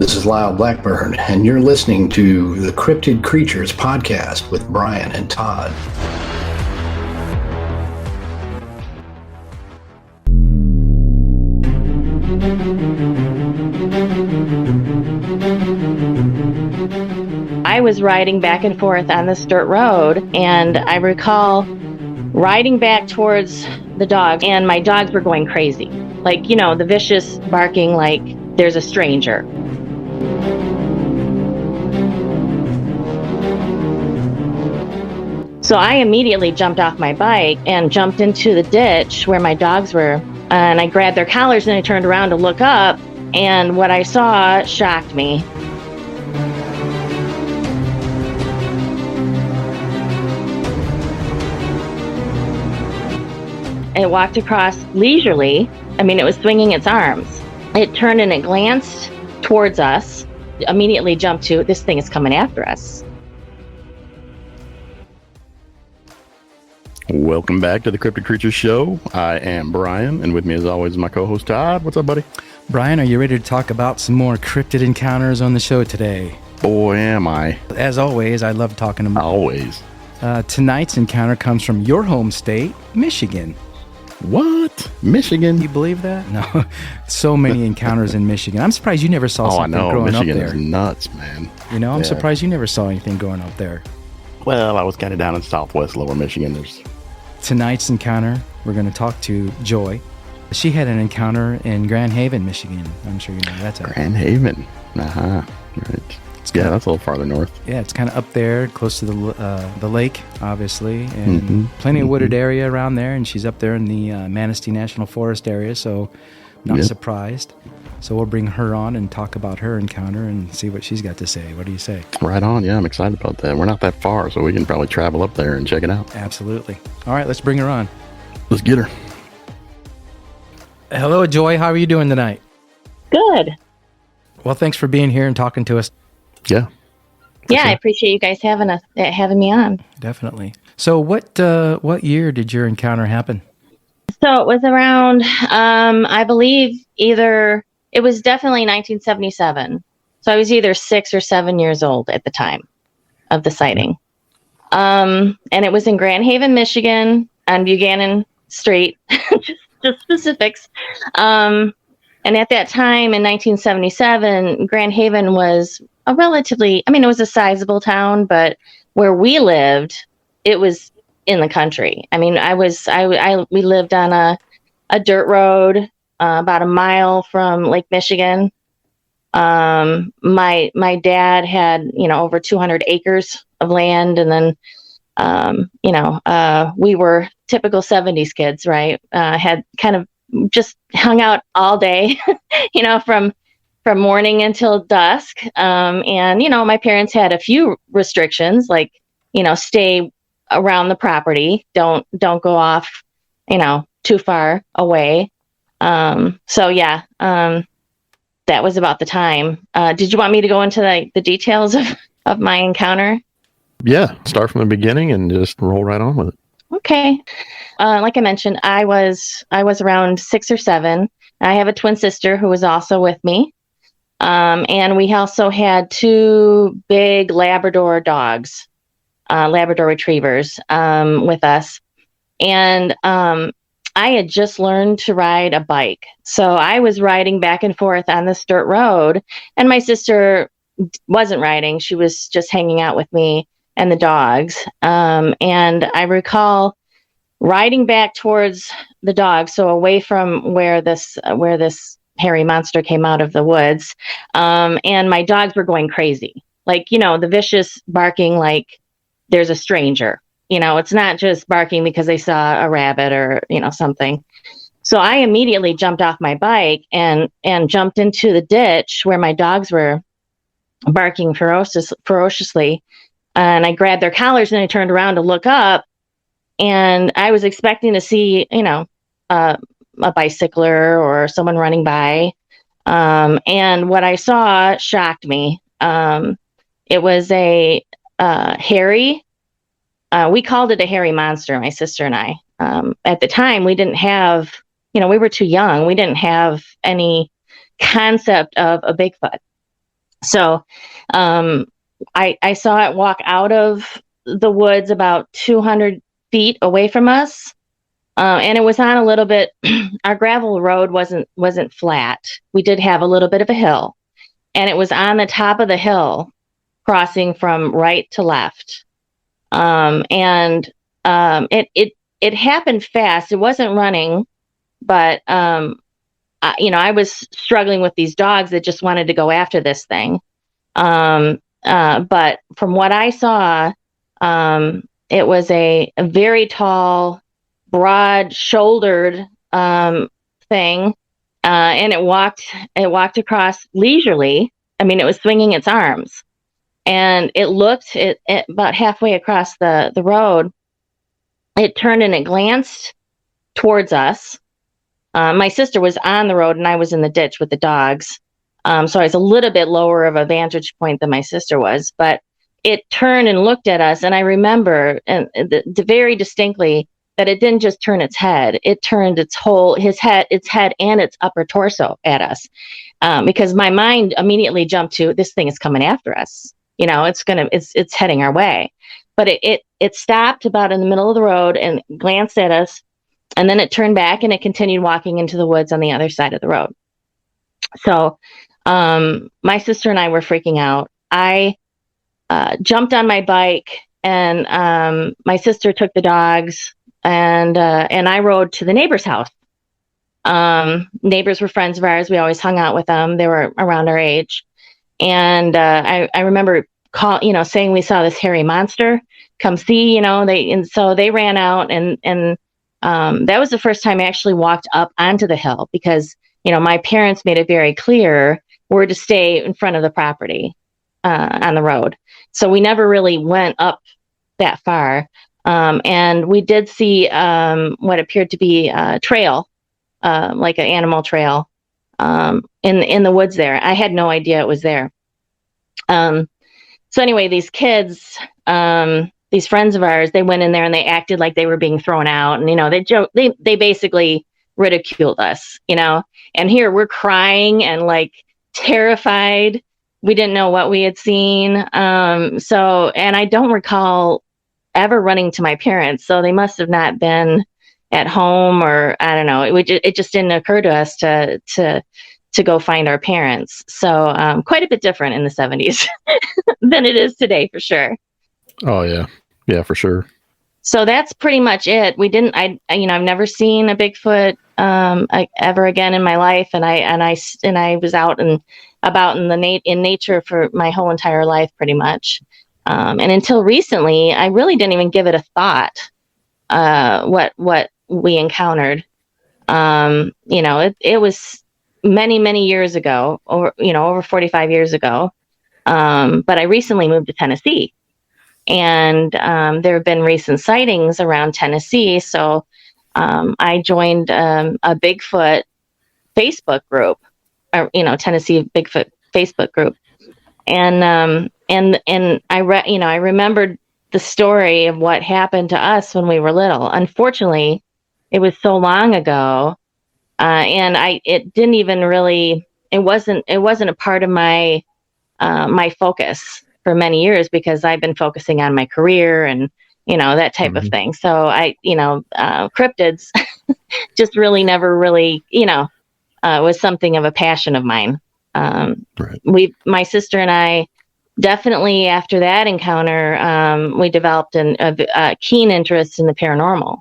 This is Lyle Blackburn, and you're listening to the Cryptid Creatures podcast with Brian and Todd. I was riding back and forth on this dirt road, and I recall riding back towards the dogs, and my dogs were going crazy. Like, you know, the vicious barking like there's a stranger. So I immediately jumped off my bike and jumped into the ditch where my dogs were, and I grabbed their collars and I turned around to look up, and what I saw shocked me. It walked across leisurely. I mean, it was swinging its arms. It turned and it glanced towards us, immediately jumped to, this thing is coming after us. Welcome back to the Cryptid Creatures Show. I am Brian, and with me as always is my co-host Todd. What's up, buddy? Brian, are you ready to talk about some more cryptid encounters on the show today? Boy, am I. As always, I love talking about. Always. Tonight's encounter comes from your home state, Michigan. What? Michigan? You believe that? No. So many encounters in Michigan. I'm surprised you never saw something growing Michigan up there. Michigan is nuts, man. You know, I'm surprised you never saw anything growing up there. Well, I was kind of down in southwest lower Michigan. Tonight's encounter, we're going to talk to Joy. She had an encounter in Grand Haven, Michigan. I'm sure you know that's Grand Haven. Uh-huh. Right. Yeah, that's a little farther north. Yeah, it's kind of up there, close to the lake, obviously, and plenty of wooded area around there. And she's up there in the Manistee National Forest area, so not surprised. So we'll bring her on and talk about her encounter and see what she's got to say. What do you say? Right on. Yeah, I'm excited about that. We're not that far, so we can probably travel up there and check it out. Absolutely. All right, let's bring her on. Let's get her. Hello, Joy. How are you doing tonight? Good. Well, thanks for being here and talking to us. Yeah. Yeah, sure. I appreciate you guys having me on. Definitely. So what year did your encounter happen? So it was around, I believe it was definitely 1977. So I was either 6 or 7 years old at the time of the sighting. And it was in Grand Haven, Michigan on Buchanan Street, just specifics. And at that time in 1977, Grand Haven was it was a sizable town, but where we lived, it was in the country. I mean, we lived on a dirt road about a mile from Lake Michigan. My dad had, over 200 acres of land. And then, we were typical 70s kids, right? Had kind of just hung out all day, from morning until dusk. And, my parents had a few restrictions, like, stay around the property. Don't go off, too far away. That was about the time. Did you want me to go into the details of my encounter? Yeah. Start from the beginning and just roll right on with it. Okay. Like I mentioned, I was around 6 or 7. I have a twin sister who was also with me. And we also had 2 big Labrador dogs, Labrador retrievers, with us. And I had just learned to ride a bike. So I was riding back and forth on this dirt road, and my sister wasn't riding. She was just hanging out with me and the dogs. And I recall riding back towards the dogs, so away from where this hairy monster came out of the woods. And my dogs were going crazy. Like, the vicious barking like there's a stranger. It's not just barking because they saw a rabbit or, something. So I immediately jumped off my bike and jumped into the ditch where my dogs were barking ferociously. And I grabbed their collars and I turned around to look up, and I was expecting to see, a bicycler or someone running by. And what I saw shocked me. It was a hairy, we called it a hairy monster, my sister and I. At the time, we didn't have, we were too young. We didn't have any concept of a Bigfoot. So I saw it walk out of the woods about 200 feet away from us. And it was on a little bit, our gravel road wasn't flat. We did have a little bit of a hill, and it was on the top of the hill, crossing from right to left. It happened fast. It wasn't running, but I was struggling with these dogs that just wanted to go after this thing. But from what I saw, it was a very tall, broad-shouldered thing, and it walked across leisurely. I mean, it was swinging its arms, and it looked it about halfway across the road. It turned and it glanced towards us. My sister was on the road, and I was in the ditch with the dogs, so I was a little bit lower of a vantage point than my sister was. But it turned and looked at us, and I remember very distinctly that it didn't just turn its head; it turned its head and its upper torso at us, because my mind immediately jumped to, this thing is coming after us. It's heading our way. But it stopped about in the middle of the road and glanced at us, and then it turned back and it continued walking into the woods on the other side of the road. So my sister and I were freaking out. I jumped on my bike, and my sister took the dogs, and I rode to the neighbor's house. Neighbors were friends of ours. We always hung out with them. They were around our age. And I remember saying we saw this hairy monster. Come see, so they ran out, and that was the first time I actually walked up onto the hill, because my parents made it very clear we're to stay in front of the property on the road. So we never really went up that far. And we did see what appeared to be a trail, like an animal trail, in the woods there. I had no idea it was there. So anyway, these kids, these friends of ours, they went in there and they acted like they were being thrown out, and they basically ridiculed us, and here we're crying and like terrified. We didn't know what we had seen. And I don't recall ever running to my parents, so they must have not been at home, or I don't know. It just didn't occur to us to go find our parents. So quite a bit different in the 70s than it is today, for sure. Oh yeah. Yeah, for sure. So that's pretty much it. I've never seen a Bigfoot ever again in my life. And I was out and about in nature for my whole entire life, pretty much. And until recently, I really didn't even give it a thought, what we encountered. It was many, many years ago, over 45 years ago. But I recently moved to Tennessee, and there have been recent sightings around Tennessee. So I joined a Bigfoot Facebook group, Tennessee Bigfoot Facebook group. And I remembered the story of what happened to us when we were little. Unfortunately, it was so long ago, and it didn't even really. It wasn't a part of my focus for many years, because I've been focusing on my career and that type of thing. So cryptids just really never really was something of a passion of mine. Right. My sister and I definitely, after that encounter, we developed a keen interest in the paranormal,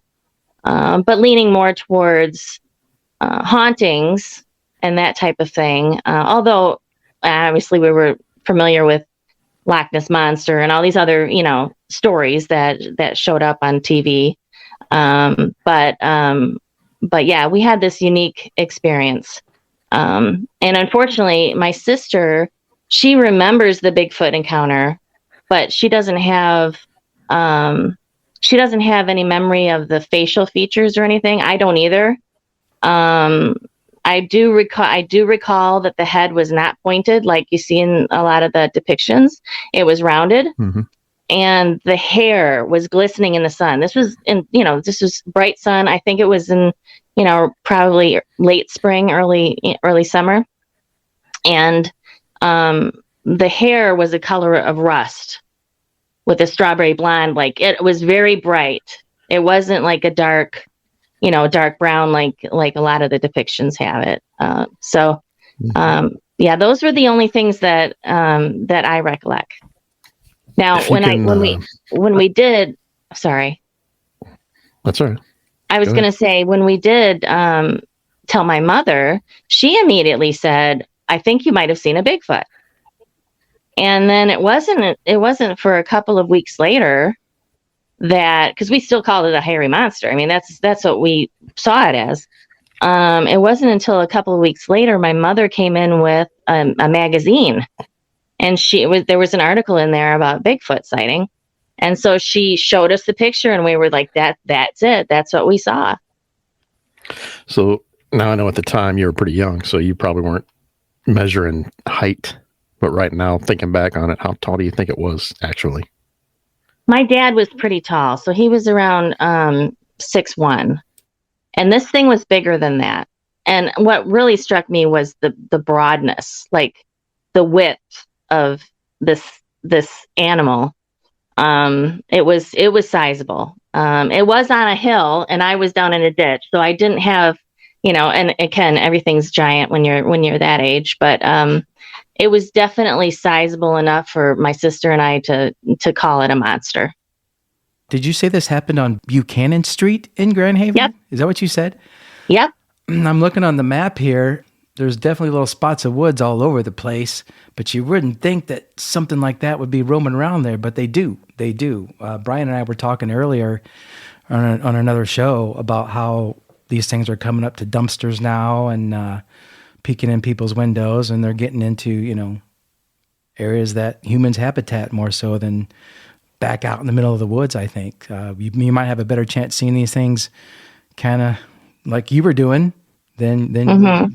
but leaning more towards hauntings and that type of thing. Although obviously we were familiar with Loch Ness Monster and all these other, stories that showed up on TV. But yeah, we had this unique experience. And unfortunately, my sister, she remembers the Bigfoot encounter, but she doesn't have any memory of the facial features or anything. I don't either. I do recall that the head was not pointed like you see in a lot of the depictions. It was rounded, and the hair was glistening in the sun. This was this was bright sun. I think it was in, probably late spring, early summer. And the hair was the color of rust with a strawberry blonde. Like it was very bright. It wasn't like a dark brown like a lot of the depictions have it. Yeah, those were the only things that I recollect. Now, when we did, sorry. That's all right. I was going to say, when we did tell my mother, she immediately said, "I think you might have seen a Bigfoot." And then it wasn't for a couple of weeks later that, because we still called it a hairy monster. I mean, that's what we saw it as. It wasn't until a couple of weeks later my mother came in with a magazine, and there was an article in there about Bigfoot sighting. And so she showed us the picture, and we were like, that's it. That's what we saw. So now I know at the time you were pretty young, so you probably weren't measuring height. But right now, thinking back on it, how tall do you think it was actually? My dad was pretty tall, so he was around 6'1". And this thing was bigger than that. And what really struck me was the broadness, like the width of this animal. It was sizable. It was on a hill, and I was down in a ditch, so I didn't have, and again, everything's giant when you're that age, but it was definitely sizable enough for my sister and I to call it a monster. Did you say this happened on Buchanan Street in Grand Haven? Yep. Is that what you said? Yep. I'm looking on the map here. There's definitely little spots of woods all over the place, but you wouldn't think that something like that would be roaming around there, but they do. They do. Brian and I were talking earlier on another show about how these things are coming up to dumpsters now and peeking in people's windows, and they're getting into, areas that humans habitat more so than back out in the middle of the woods, I think. You might have a better chance seeing these things kind of like you were doing than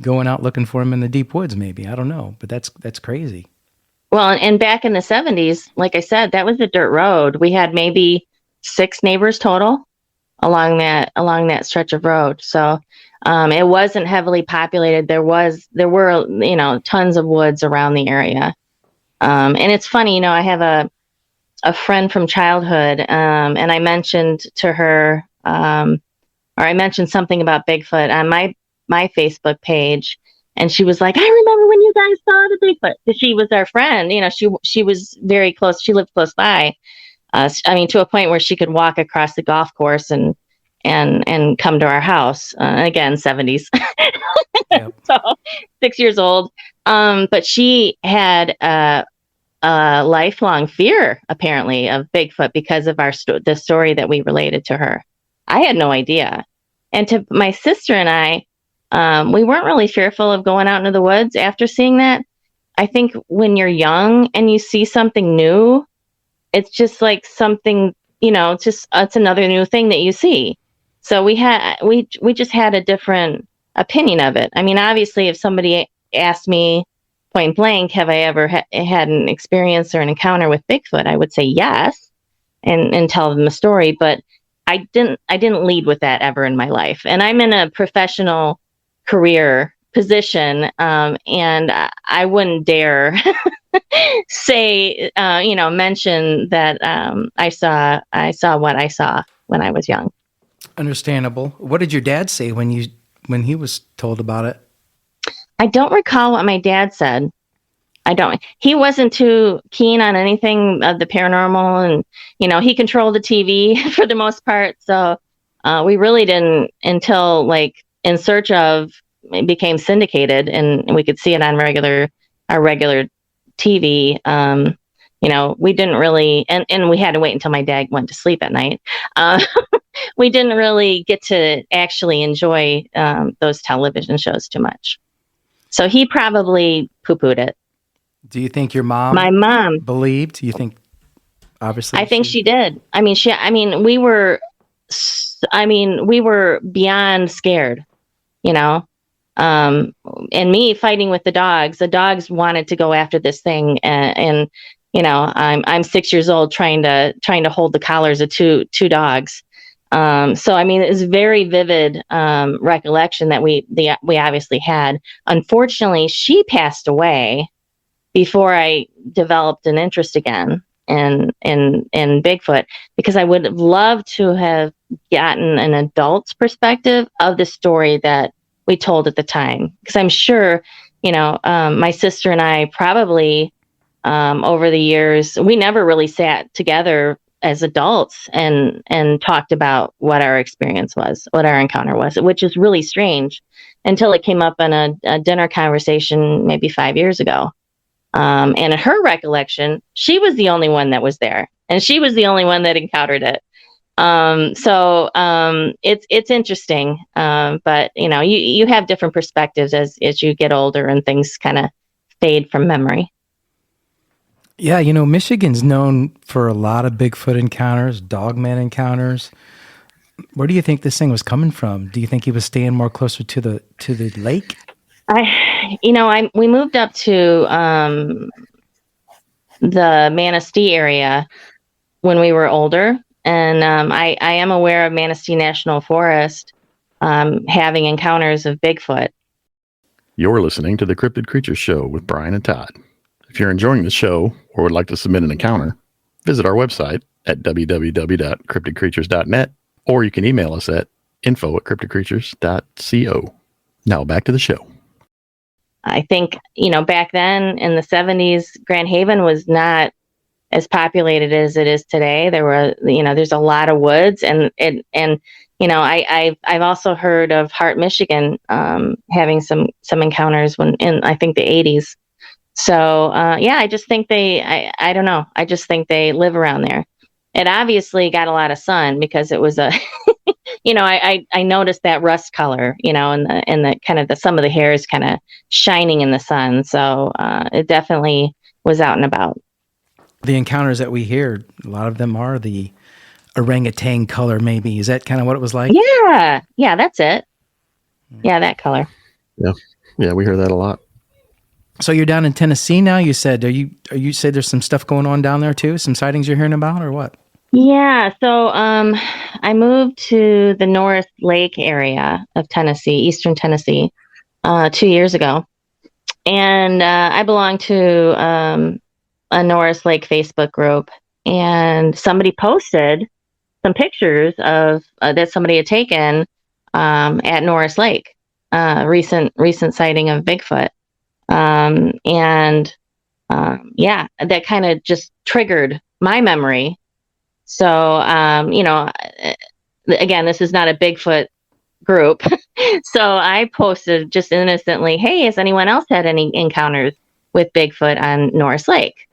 going out looking for them in the deep woods, maybe. I don't know, but that's crazy. Well, and back in the 70s, like I said, that was a dirt road. We had maybe 6 neighbors total along that stretch of road. So it wasn't heavily populated. There were tons of woods around the area. And it's funny, I have a friend from childhood, and I mentioned to her, or I mentioned something about Bigfoot on my Facebook page, and she was like, "I remember when you guys saw the Bigfoot." She was our friend, she was very close. She lived close by. To a point where she could walk across the golf course and come to our house. Again, 70s. Yep. So 6 years old. But she had a lifelong fear, apparently, of Bigfoot because of the story that we related to her. I had no idea. And to my sister and I, we weren't really fearful of going out into the woods after seeing that. I think when you're young and you see something new, it's just like something, it's another new thing that you see. So we just had a different opinion of it. I mean, obviously, if somebody asked me point blank, have I ever had an experience or an encounter with Bigfoot, I would say yes, and tell them the story. But I didn't lead with that ever in my life. And I'm in a professional career position, and I wouldn't dare say, mention that I saw what I saw when I was young. Understandable. What did your dad say when he was told about it? I don't recall what my dad said. He wasn't too keen on anything of the paranormal, and, he controlled the TV for the most part. So we really didn't until like In Search Of it became syndicated and we could see it on our regular TV. We didn't really, and we had to wait until my dad went to sleep at night. We didn't really get to actually enjoy those television shows too much. So he probably poo-pooed it. Do you think my mom believed? You think, obviously? I think she did. We were beyond scared, and me fighting with the dogs wanted to go after this thing. And I'm 6 years old trying to hold the collars of two dogs. So it's very vivid recollection that we obviously had. Unfortunately, she passed away before I developed an interest again in Bigfoot, because I would have loved to have gotten an adult's perspective of the story that we told at the time. Because I'm sure, my sister and I probably over the years, we never really sat together as adults and talked about what our experience was, what our encounter was, which is really strange until it came up in a dinner conversation maybe 5 years ago. And in her recollection, she was the only one that was there, and she was the only one that encountered it. So it's interesting. But you have different perspectives as you get older and things kind of fade from memory. Yeah, Michigan's known for a lot of Bigfoot encounters, dogman encounters. Where do you think this thing was coming from? Do you think he was staying more closer to the lake? We moved up to the Manistee area when we were older, and I am aware of Manistee National Forest having encounters of Bigfoot. You're listening to the Cryptid Creatures Show with Brian and Todd. If you're enjoying the show or would like to submit an encounter, visit our website at www.cryptidcreatures.net, or you can email us at info@cryptidcreatures.co. Now back to the show. I think, back then in the 70s, Grand Haven was not as populated as it is today. There were, there's a lot of woods, and I've also heard of Hart, Michigan, having some encounters in I think the 80s. So, I just think I don't know. I just think they live around there. It obviously got a lot of sun because it was I noticed that rust color, and the kind of some of the hair is kind of shining in the sun. So, it definitely was out and about. The encounters that we hear, a lot of them are the orangutan color, maybe. Is that kind of what it was like? Yeah. Yeah, that's it. Yeah, that color. Yeah. Yeah, we hear that a lot. So you're down in Tennessee now, you said. Are you said there's some stuff going on down there too? Some sightings you're hearing about, or what? Yeah, so I moved to the Norris Lake area of Tennessee, eastern Tennessee, 2 years ago. And I belong to a Norris Lake Facebook group, and somebody posted some pictures of that somebody had taken at Norris Lake, recent sighting of Bigfoot. That kind of just triggered my memory. So, again, this is not a Bigfoot group. So I posted just innocently, hey, has anyone else had any encounters with Bigfoot on Norris Lake?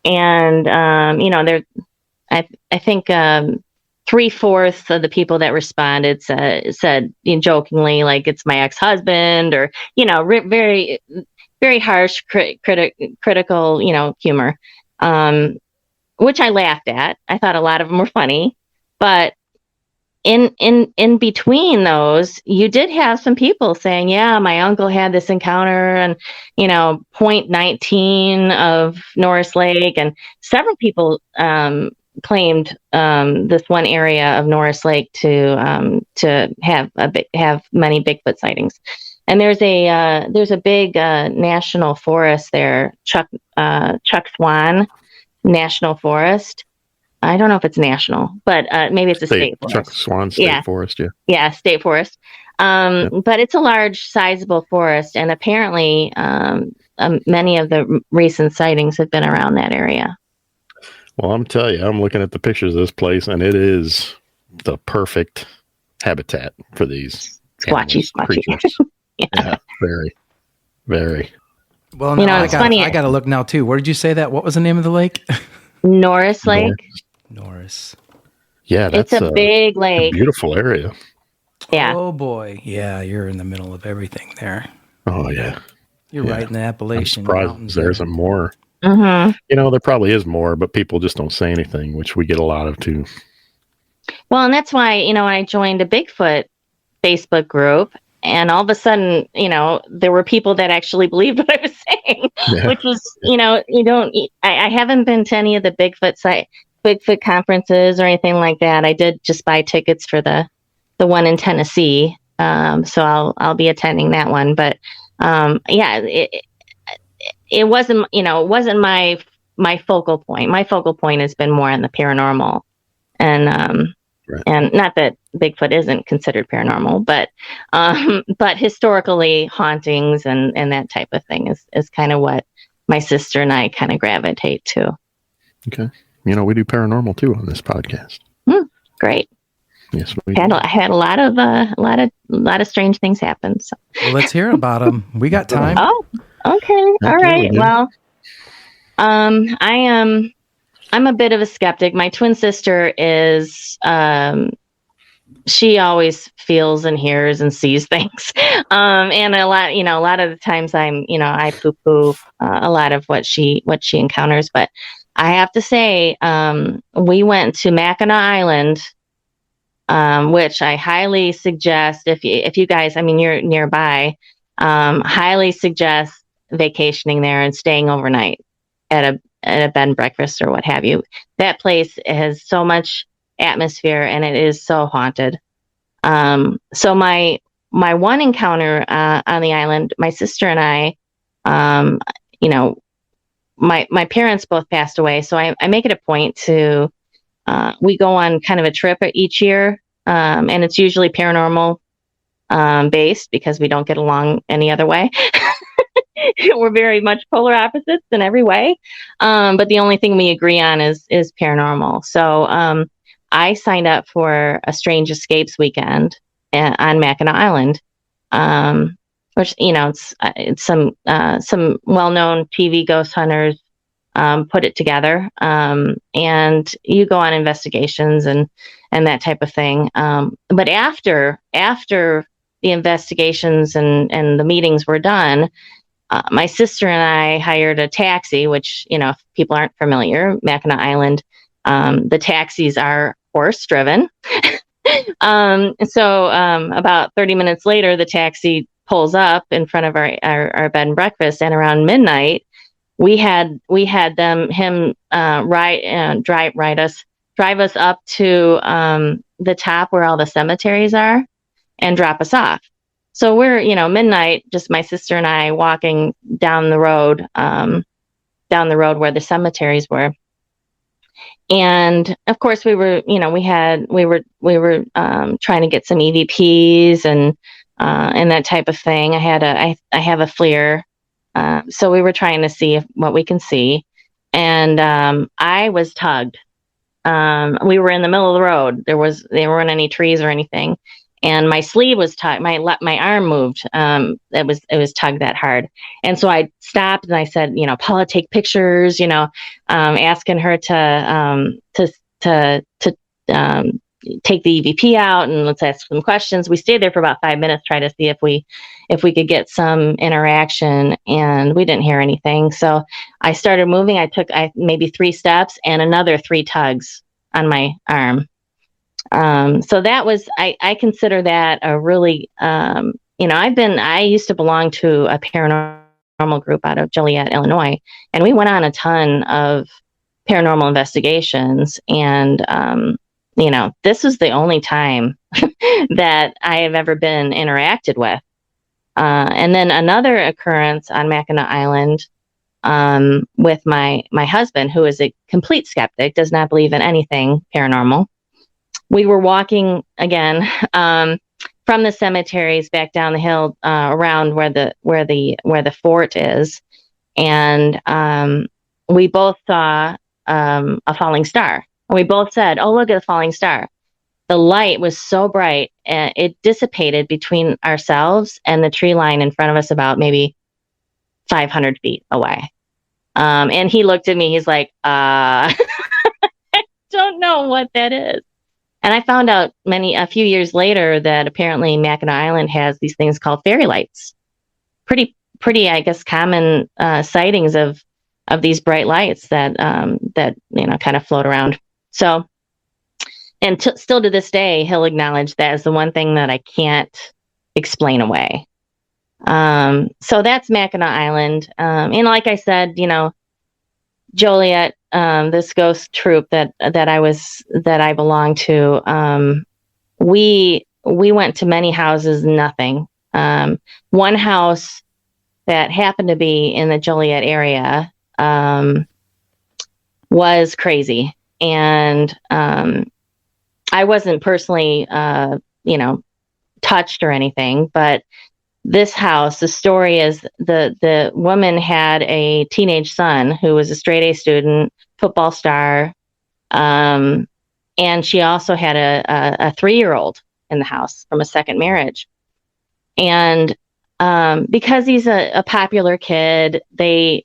And, I think 3/4 of the people that responded said jokingly, like, it's my ex-husband, or, very, very harsh, critical, humor, which I laughed at. I thought a lot of them were funny, but in between those, you did have some people saying, yeah, my uncle had this encounter, and, point 19 of Norris Lake, and several people claimed this one area of Norris Lake to have many Bigfoot sightings. And there's a big national forest there, Chuck Swan National Forest. I don't know if it's national, but maybe it's a state forest. Chuck Swan State Forest, yeah. Yeah, state forest. But it's a large, sizable forest, and apparently many of the recent sightings have been around that area. Well, I'm telling you, I'm looking at the pictures of this place, and it is the perfect habitat for these squatchy. Creatures. Yeah, very, very. Well, no, it's funny. I got to look now too. Where did you say that? What was the name of the lake? Norris Lake. Norris. Yeah, it's a big lake. Beautiful area. Yeah. Oh boy. Yeah, you're in the middle of everything there. Oh yeah. You're right in the Appalachian Mountains. There isn't more. Mm-hmm. There probably is more, but people just don't say anything, which we get a lot of too. Well, and that's why, I joined a Bigfoot Facebook group, and all of a sudden, there were people that actually believed what I was saying, which was, I haven't been to any of the Bigfoot conferences or anything like that. I did just buy tickets for the one in Tennessee. So I'll be attending that one. But it wasn't, it wasn't my focal point. My focal point has been more on the paranormal, and Right. and not that Bigfoot isn't considered paranormal, but historically hauntings and that type of thing is kind of what my sister and I kind of gravitate to. Okay. We do paranormal too on this podcast. Great. Yes, we I had a lot of strange things happen. So. Well, let's hear about them. We got time. Oh, okay. All right. Well, I'm a bit of a skeptic. My twin sister is, she always feels and hears and sees things. And a lot of the times I poo-poo a lot of what she encounters. But I have to say, we went to Mackinac Island, which I highly suggest if you guys, you're nearby, highly suggest vacationing there and staying overnight at a bed and breakfast or what have you. That place has so much atmosphere and it is so haunted. So my one encounter on the island, my sister and I, my parents both passed away, so I make it a point to we go on kind of a trip each year, and it's usually paranormal based because we don't get along any other way. We're very much polar opposites in every way. But the only thing we agree on is paranormal. So I signed up for a Strange Escapes weekend on Mackinac Island, which, it's some well-known TV ghost hunters put it together. And you go on investigations and that type of thing. But after the investigations and the meetings were done, my sister and I hired a taxi, which, if people aren't familiar, Mackinac Island, the taxis are horse driven. So about 30 minutes later, the taxi pulls up in front of our bed and breakfast. And around midnight, we had him drive us up to the top where all the cemeteries are and drop us off. So we're, midnight, just my sister and I walking down the road where the cemeteries were. And of course we were trying to get some EVPs and that type of thing. I have a FLIR. So we were trying to see what we can see. And I was tugged. We were in the middle of the road. There weren't any trees or anything. And my sleeve was tugged. My arm moved. It was tugged that hard. And so I stopped and I said, Paula, take pictures. Asking her to take the EVP out and let's ask some questions. We stayed there for about 5 minutes, try to see if we could get some interaction, and we didn't hear anything. So I started moving. I took maybe 3 steps and another 3 tugs on my arm. So that was, I consider that a really, I used to belong to a paranormal group out of Joliet, Illinois, and we went on a ton of paranormal investigations. And, this was the only time that I have ever been interacted with. And then another occurrence on Mackinac Island, with my husband, who is a complete skeptic, does not believe in anything paranormal. We were walking again from the cemeteries back down the hill around where the fort is, and we both saw a falling star. And we both said, "Oh, look at the falling star." The light was so bright, and it dissipated between ourselves and the tree line in front of us, about maybe 500 feet away. And he looked at me. He's like, "I don't know what that is." And I found out a few years later that apparently Mackinac Island has these things called fairy lights. Pretty, I guess, common sightings of these bright lights that kind of float around. So, and still to this day, he'll acknowledge that as the one thing that I can't explain away. So that's Mackinac Island. And like I said, Joliet, this ghost troop that I belonged to, we went to many houses, nothing. One house, that happened to be in the Joliet area was crazy. And I wasn't personally, touched or anything, but this house, the story is the woman had a teenage son who was a straight A student, football star. And she also had a 3-year-old in the house from a second marriage. And because he's a popular kid, they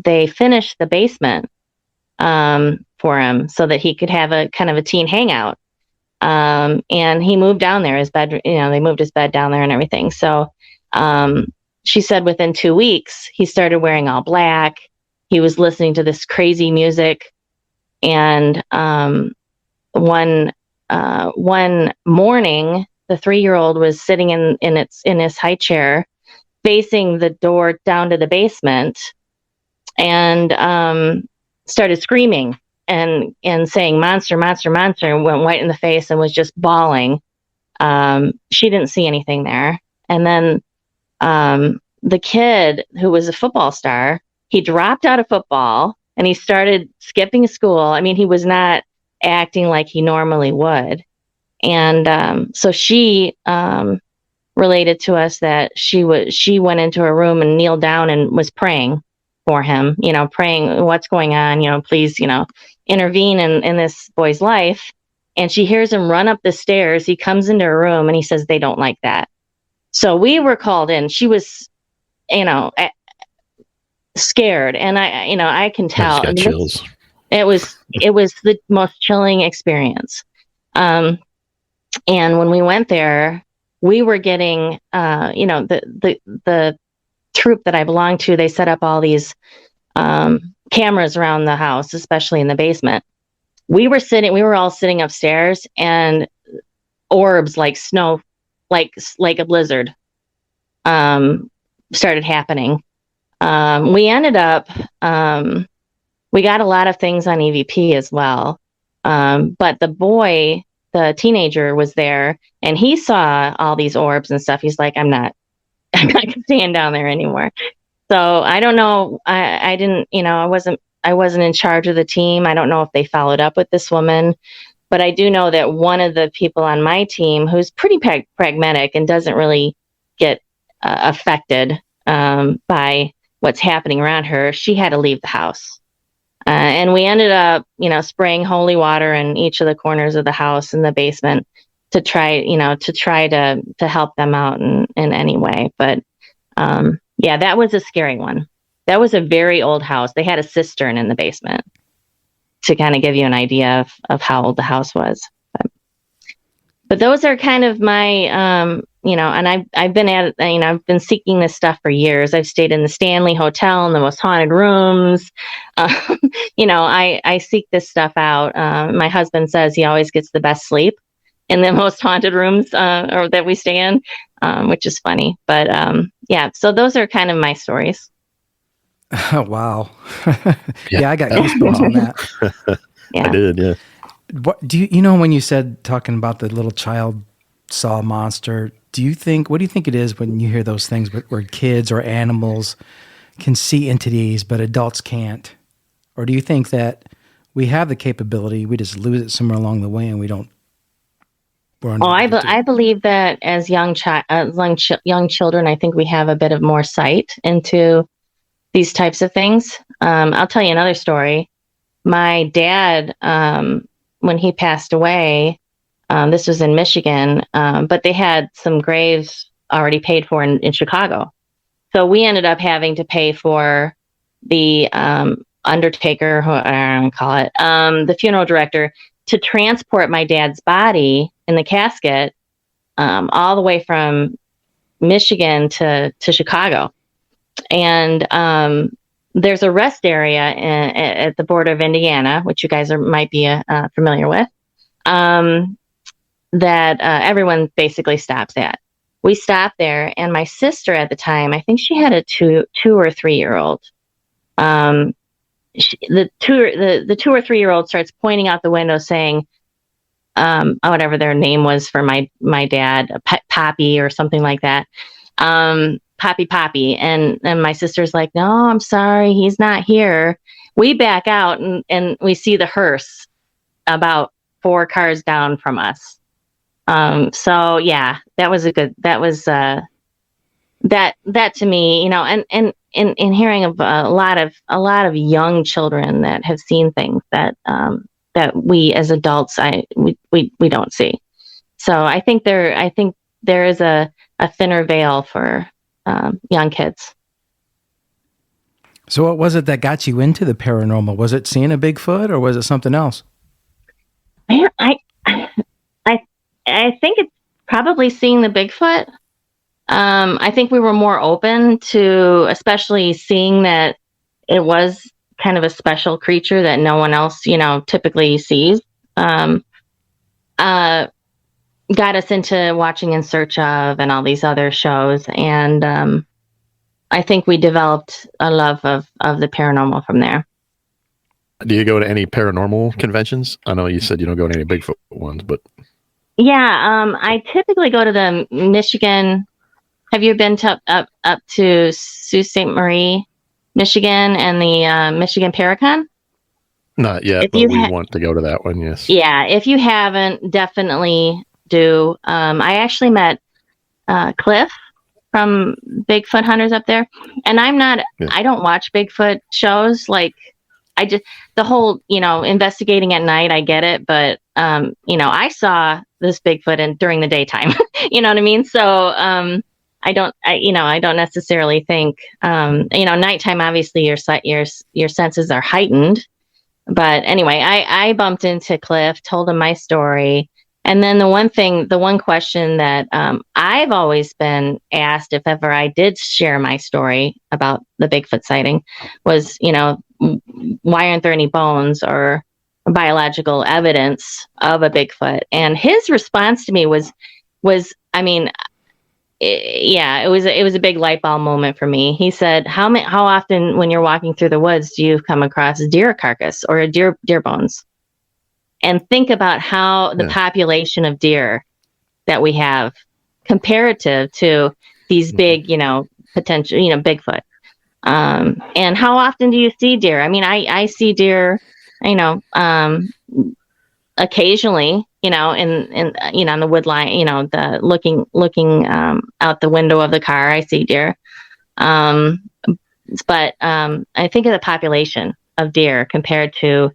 finished the basement for him so that he could have a kind of a teen hangout. And he moved down there, his bed, they moved his bed down there and everything. So she said within 2 weeks, he started wearing all black. He was listening to this crazy music. And one morning, the 3-year-old was sitting in his high chair, facing the door down to the basement, and started screaming and saying monster, monster, monster, and went white in the face and was just bawling. She didn't see anything there. And then the kid, who was a football star, he dropped out of football and he started skipping school. I mean, he was not acting like he normally would. And so she related to us that she went into her room and kneeled down and was praying for him, praying, what's going on, please, intervene in this boy's life. And she hears him run up the stairs. He comes into her room and he says, they don't like that. So we were called in. She was, scared. And I can tell. I just got chills. It was the most chilling experience. And when we went there, we were getting, the troop that I belonged to, they set up all these cameras around the house, especially in the basement. We were all sitting upstairs, and orbs like snow, like a blizzard, started happening. We ended up, we got a lot of things on EVP as well. But the boy, the teenager, was there, and he saw all these orbs and stuff. He's like, I'm not staying down there anymore. So I don't know. I didn't, I wasn't in charge of the team. I don't know if they followed up with this woman, but I do know that one of the people on my team, who's pretty pragmatic and doesn't really get affected by what's happening around her, she had to leave the house. And we ended up, spraying holy water in each of the corners of the house in the basement to try to help them out in any way. But yeah, that was a scary one. That was a very old house. They had a cistern in the basement, to kind of give you an idea of how old the house was. But those are kind of my, and I've been I've been seeking this stuff for years. I've stayed in the Stanley Hotel in the most haunted rooms. I seek this stuff out. My husband says he always gets the best sleep in the most haunted rooms or that we stay in, which is funny. But yeah, so those are kind of my stories. Oh, wow. Yeah, I got goosebumps on that. Yeah. I did, yeah. What do when you said, talking about the little child saw a monster, what do you think it is when you hear those things where kids or animals can see entities but adults can't? Or do you think that we have the capability, we just lose it somewhere along the way and we don't? I believe that as young children, I think we have a bit of more sight into these types of things. I'll tell you another story. My dad, when he passed away, this was in Michigan, but they had some graves already paid for in Chicago. So we ended up having to pay for the undertaker, I don't call it, the funeral director, to transport my dad's body in the casket all the way from Michigan to Chicago. And there's a rest area at the border of Indiana, which you guys might be familiar with, that everyone basically stops at. We stopped there, and my sister at the time, I think she had a 2 or 3-year-old. The 2 or 3-year-old starts pointing out the window, saying, whatever their name was for my dad, Poppy or something like that. Poppy. And my sister's like, no, I'm sorry, he's not here. We back out and we see the hearse about 4 cars down from us. So yeah, that was that to me, and in hearing of a lot of young children that have seen things that we as adults, we don't see. So I think there is a thinner veil for young kids. So what was it that got you into the paranormal? Was it seeing a Bigfoot or was it something else? I think it's probably seeing the Bigfoot. I think we were more open to, especially seeing that it was kind of a special creature that no one else, typically sees. Got us into watching In Search Of and all these other shows. And I think we developed a love of the paranormal from there. Do you go to any paranormal conventions? I know you said you don't go to any Bigfoot ones, but yeah, I typically go to the Michigan. Have you been to up to Sault Ste. Marie, Michigan, and the Michigan Paracon? Not yet, but we want to go to that one. Yes. Yeah, if you haven't, definitely do. I actually met Cliff from Bigfoot Hunters up there, and I don't watch Bigfoot shows. Like, the whole, investigating at night, I get it, but I saw this Bigfoot during the daytime. You know what I mean? So I don't necessarily think nighttime, obviously your senses are heightened. But anyway, I bumped into Cliff, told him my story. And then the one question that I've always been asked if ever I did share my story about the Bigfoot sighting was, why aren't there any bones or biological evidence of a Bigfoot? And his response to me was, I mean, it was a big light bulb moment for me. He said, how often when you're walking through the woods do you come across a deer carcass or a deer bones? And think about how the population of deer that we have comparative to these big, potential, Bigfoot. And how often do you see deer? I mean, I see deer, occasionally, in on the wood line, the looking out the window of the car, I see deer. But I think of the population of deer compared to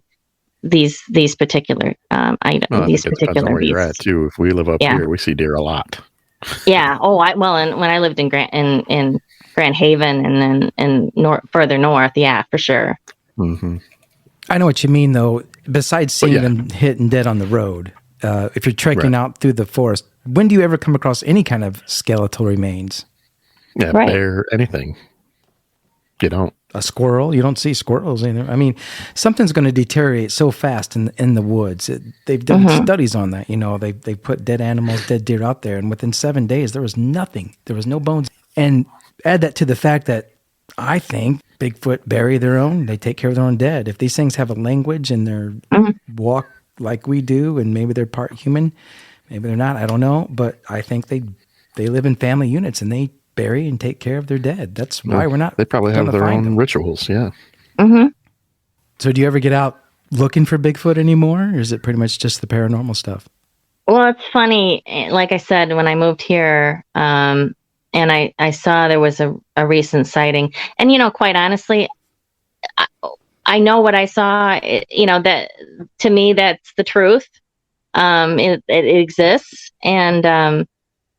these particular items, these particular where you're at too. If we live up here, we see deer a lot. Yeah. Oh, and when I lived in Grand Haven and then further north, yeah, for sure. Mm-hmm. I know what you mean, though. Besides seeing them hitting dead on the road, if you're trekking out through the forest, when do you ever come across any kind of skeletal remains? Yeah, bear, anything. You don't. A squirrel? You don't see squirrels either. I mean, something's going to deteriorate so fast in the woods. They've done studies on that. They put dead animals, dead deer out there, and within 7 days, there was nothing. There was no bones. And add that to the fact that I think Bigfoot bury their own. They take care of their own dead. If these things have a language and they walk like we do, and maybe they're part human, maybe they're not, I don't know. But I think they live in family units and they bury and take care of their dead. That's why we're not. They probably have their own rituals. Yeah. Mm-hmm. So do you ever get out looking for Bigfoot anymore? Or is it pretty much just the paranormal stuff? Well, it's funny. Like I said, when I moved here, and I saw there was a recent sighting, and quite honestly, I know what I saw. That to me, that's the truth. It exists, and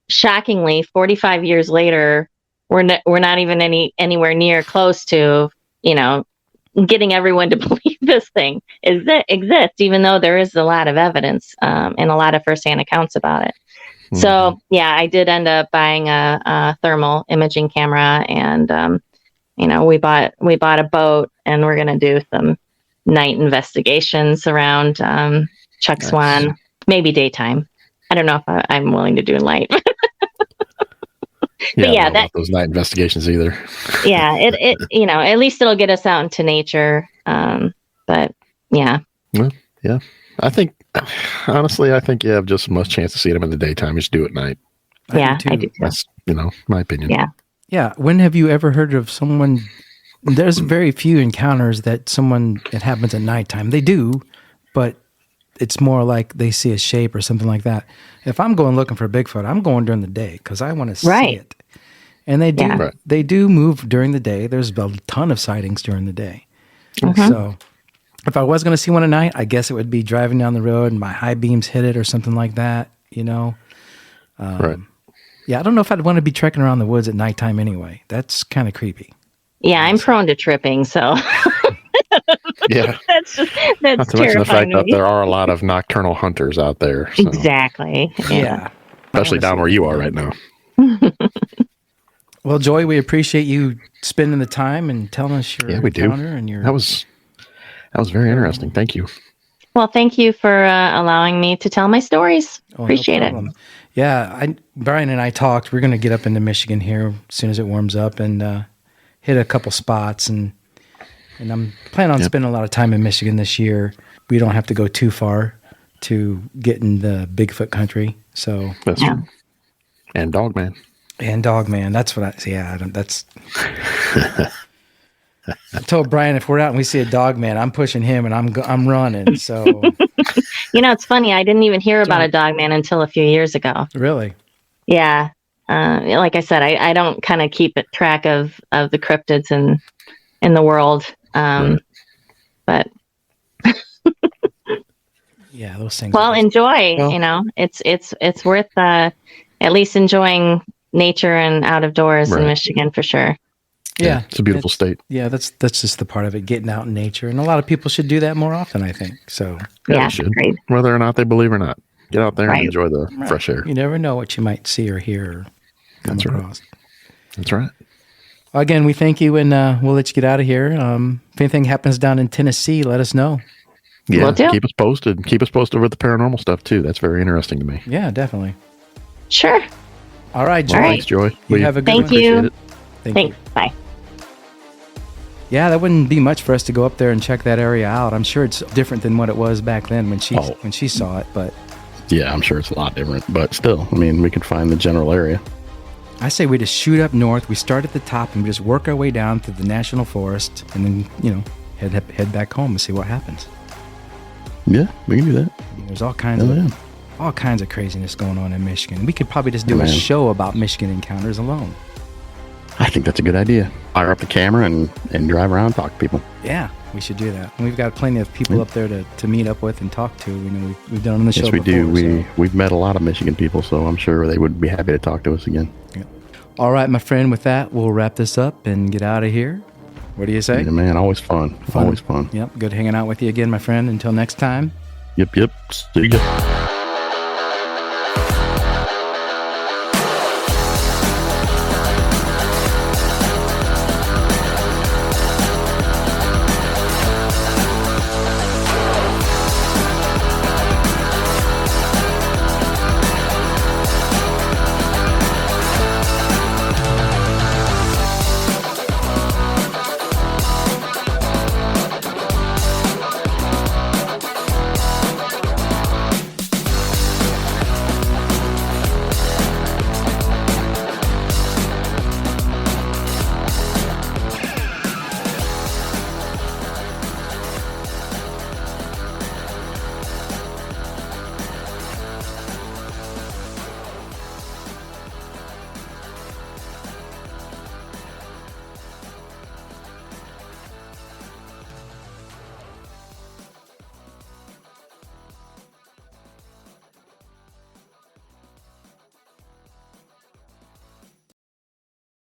shockingly, 45 years later, we're not even anywhere near close to getting everyone to believe this thing exists, even though there is a lot of evidence and a lot of firsthand accounts about it. Mm-hmm. So yeah, I did end up buying a thermal imaging camera, and we bought a boat, and we're gonna do some night investigations around Chuck Swan, maybe daytime. I don't know if I'm willing to do light. But I don't know those night investigations either. Yeah, it at least it'll get us out into nature. But yeah. Well, yeah. I think honestly, you have just as much chance to see them in the daytime as you do at night. Yeah, I do too. That's my opinion. Yeah. Yeah. When have you ever heard of someone? There's very few encounters that it happens at nighttime. They do, but it's more like they see a shape or something like that. If I'm going looking for Bigfoot, I'm going during the day because I want to see it. And they do. Yeah. They do move during the day. There's a ton of sightings during the day. Mm-hmm. So if I was going to see one at night, I guess it would be driving down the road and my high beams hit it or something like that. Right. Yeah, I don't know if I'd want to be trekking around the woods at nighttime anyway. That's kind of creepy. Yeah, I'm prone to tripping, so Yeah. that's Not to mention the terrifying fact to that me. there are a lot of nocturnal hunters out there. So. Exactly. Yeah. Especially down where you are right now. Well, Joy, we appreciate you spending the time and telling us your We do. encounter and your. That was very interesting. Thank you. Well, thank you for allowing me to tell my stories. Oh, no Appreciate it. problem. Yeah, Brian and I talked. We're going to get up into Michigan here as soon as it warms up and hit a couple spots. And I'm planning on spending a lot of time in Michigan this year. We don't have to go too far to get in the Bigfoot country. So That's true. And Dogman. and Dogman, that's what I. Yeah, that's. I told Brian if we're out and we see a Dogman, I'm pushing him and I'm running. So It's funny. I didn't even hear about a Dogman until a few years ago. really, Yeah. Like I said, I don't kind of keep track of the cryptids in the world. But yeah, those things. well, are enjoy. Well- It's worth at least enjoying nature and out of doors in Right. Michigan for sure. yeah, It's a beautiful state. Yeah, that's just the part of it, getting out in nature, and a lot of people should do that more often. I think so. Yeah, Yeah, they should. great. Whether or not they believe or not. Get out there Right. and enjoy the fresh air. You never know what you might see or hear or come That's right. across. That's right. Again, we thank you, and we'll let you get out of here. If anything happens down in Tennessee, let us know. Yeah, Will do. keep us posted. Keep us posted with the paranormal stuff too. That's very interesting to me. Yeah, definitely. Sure. All right, Joy. All right. Thanks, Joy. You have a good Thank one. you. Appreciate it. Thank Thanks. you. Bye. Yeah, that wouldn't be much for us to go up there and check that area out. I'm sure it's different than what it was back then when she saw it, but Yeah, I'm sure it's a lot different, but still, I mean, we could find the general area. I say we just shoot up north. We start at the top and we just work our way down through the national forest, and then head back home and see what happens. Yeah, we can do that. I mean, there's all kinds Oh, of yeah. all kinds of craziness going on in Michigan. We could probably just do a Man. show about Michigan encounters alone. I think that's a good idea. Fire up the camera and drive around and talk to people. Yeah, we should do that. And we've got plenty of people up there to meet up with and talk to. We've done it on the show Yes, we before. do. so- We've met a lot of Michigan people, so I'm sure they would be happy to talk to us again. All right, my friend, with that, we'll wrap this up and get out of here. What do you say? Yeah, man, always fun. Always fun. Yep, good hanging out with you again, my friend. Until next time. Yep. See ya.